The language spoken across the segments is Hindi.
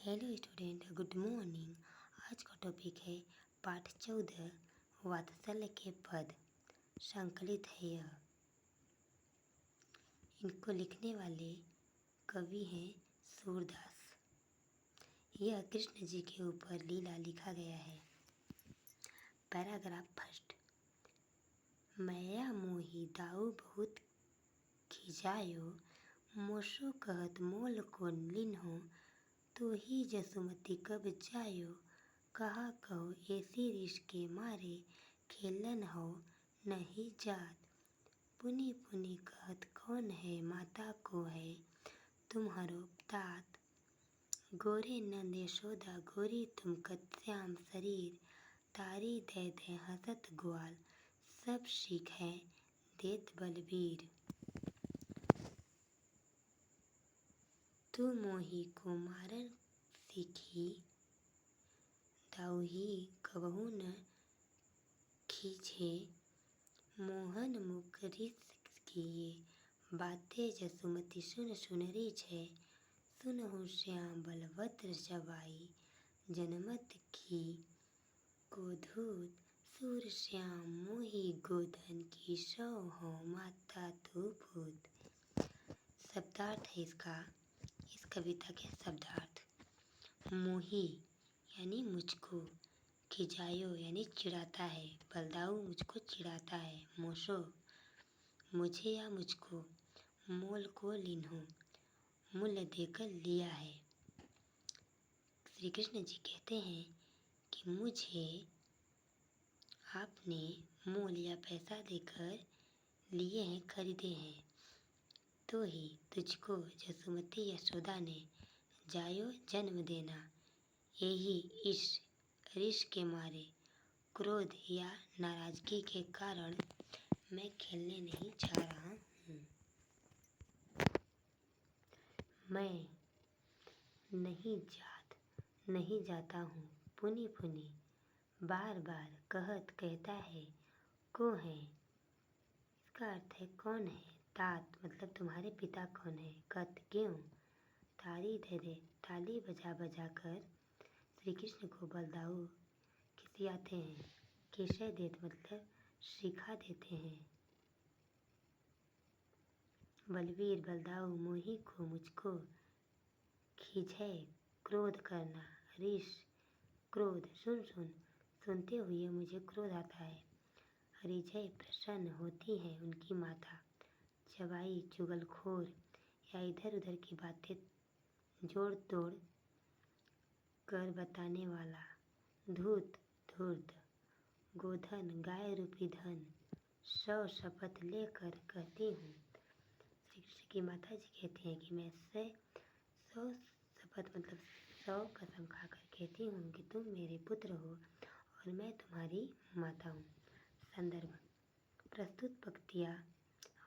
Hello student, good morning. आज का टॉपिक है पाठ 14 वात्सल्य के पद। संकलित है यह। इनको लिखने वाले कवि हैं सूरदास। यह कृष्ण जी के ऊपर लीला लिखा गया है। Paragraph first. मैया मोही दाऊ बहुत खिजायो, मोसो कहत मोल को लिन्हो, तो ही जसुमती कब जायो, कहा कहो ऐसी रिश के मारे, खेलन हो नहीं जात। पुनि पुनि कहत कौन है माता को है तुम्हारो तात। गोरे नंद यशोदा गोरी तुम कत श्याम शरीर, तारी दे दे हसत ग्वाल, सब सीख है देत बलबीर। तू मोही को मारन सीखी, दाऊही कबहू न खींचे, मोहन मुख रिस किए, बातें जसुमती सुन सुन रीझे। सुनहु श्याम बलभद्र जवाई, जनमत की को धूत, सूर श्याम मोही गोधन की सौ हो माता तू भूत। शब्दार्थ है इसका। इस कविता के शब्दार्थ। मोही यानी मुझको, खिजायो यानी चिढ़ाता है, बलदाऊ मुझको चिढ़ाता है, मोसो मुझे या मुझको, मोल को लिन्हो मूल्य देकर लिया है। श्री कृष्ण जी कहते हैं कि मुझे आपने मोल या पैसा देकर लिए हैं, खरीदे हैं। तो ही तुझको जसुमती यशोदा ने जायो जन्म देना, यही इस ऋष के मारे, क्रोध या नाराजगी के कारण मैं खेलने नहीं जा रहा हूँ। मैं नहीं जाता हूँ, पुनि पुनि बार बार कहत कहता है, को है इसका अर्थ है कौन है, तात मतलब तुम्हारे पिता कौन है, कत क्यों, तारी दे दे ताली बजा बजा कर श्री कृष्ण को बलदाऊ खिसियाते हैं। खिसे देत मतलब सिखा देते हैं। बलवीर बलदाऊ मोही को मुझको, खींचे क्रोध करना, ऋष क्रोध सुनते हुए मुझे क्रोध आता है। रिझय प्रसन्न होती है उनकी माता, जवाई चुगलखोर या इधर उधर की बातें जोड़ तोड़ कर बताने वाला, धूत धूर्त, गोधन गाय रूपी धन, सौ शपथ लेकर कहती हूँ। श्री कृष्ण की माता जी कहती हैं कि मैं सौ शपथ मतलब 100 कसम खाकर कहती हूँ कि तुम मेरे पुत्र हो और मैं तुम्हारी माता हूँ। संदर्भ। प्रस्तुत पंक्तियाँ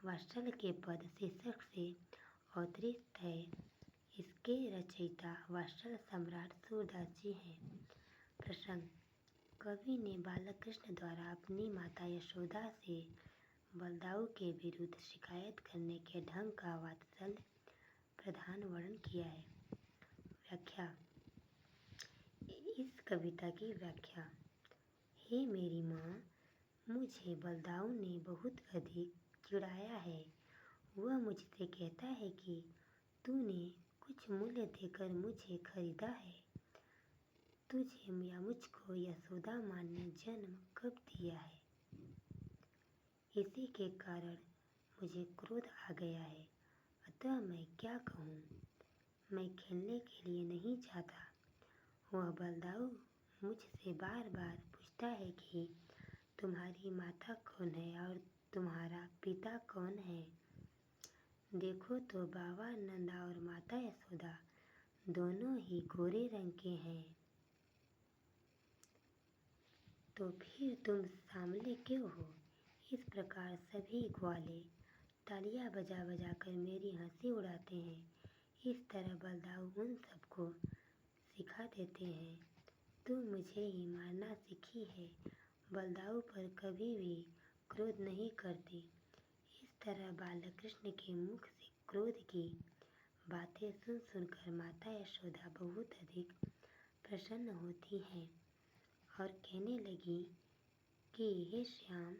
वात्सल्य के पद शीर्षक से अवतरित है। इसके रचयिता वात्सल्य सम्राट सूरदास जी हैं। प्रसंग। कवि ने बालक कृष्ण द्वारा अपनी माता यशोदा से बलदाऊ के विरुद्ध शिकायत करने के ढंग का वात्सल्य प्रधान वर्णन किया है। व्याख्या। इस कविता की व्याख्या। हे मेरी माँ, मुझे बलदाऊ ने बहुत अधिक चिढ़ाया है। वह मुझसे कहता है कि तूने कुछ मूल्य देकर मुझे खरीदा है। तुझे या मुझको यशोदा माँ ने जन्म कब दिया है? इसी के कारण मुझे क्रोध आ गया है। अतः मैं क्या कहूँ? मैं खेलने के लिए नहीं जाता। वह बलदाऊ मुझसे बार बार पूछता है कि तुम्हारी माता कौन है और तुम्हारा पिता कौन है। देखो तो बाबा नंदा और माता यशोदा दोनों ही गोरे रंग के हैं, तो फिर तुम सांवले क्यों हो? इस प्रकार सभी ग्वाले तालियां बजा बजा कर मेरी हंसी उड़ाते हैं। इस तरह बलदाऊ उन सबको सिखा देते हैं। तू मुझे ही मारना सीखी है। बलदाऊ पर कभी भी क्रोध नहीं करती। इस तरह बालक कृष्ण के मुख से क्रोध की बातें सुन सुनकर माता यशोदा बहुत अधिक प्रसन्न होती हैं और कहने लगी कि हे श्याम,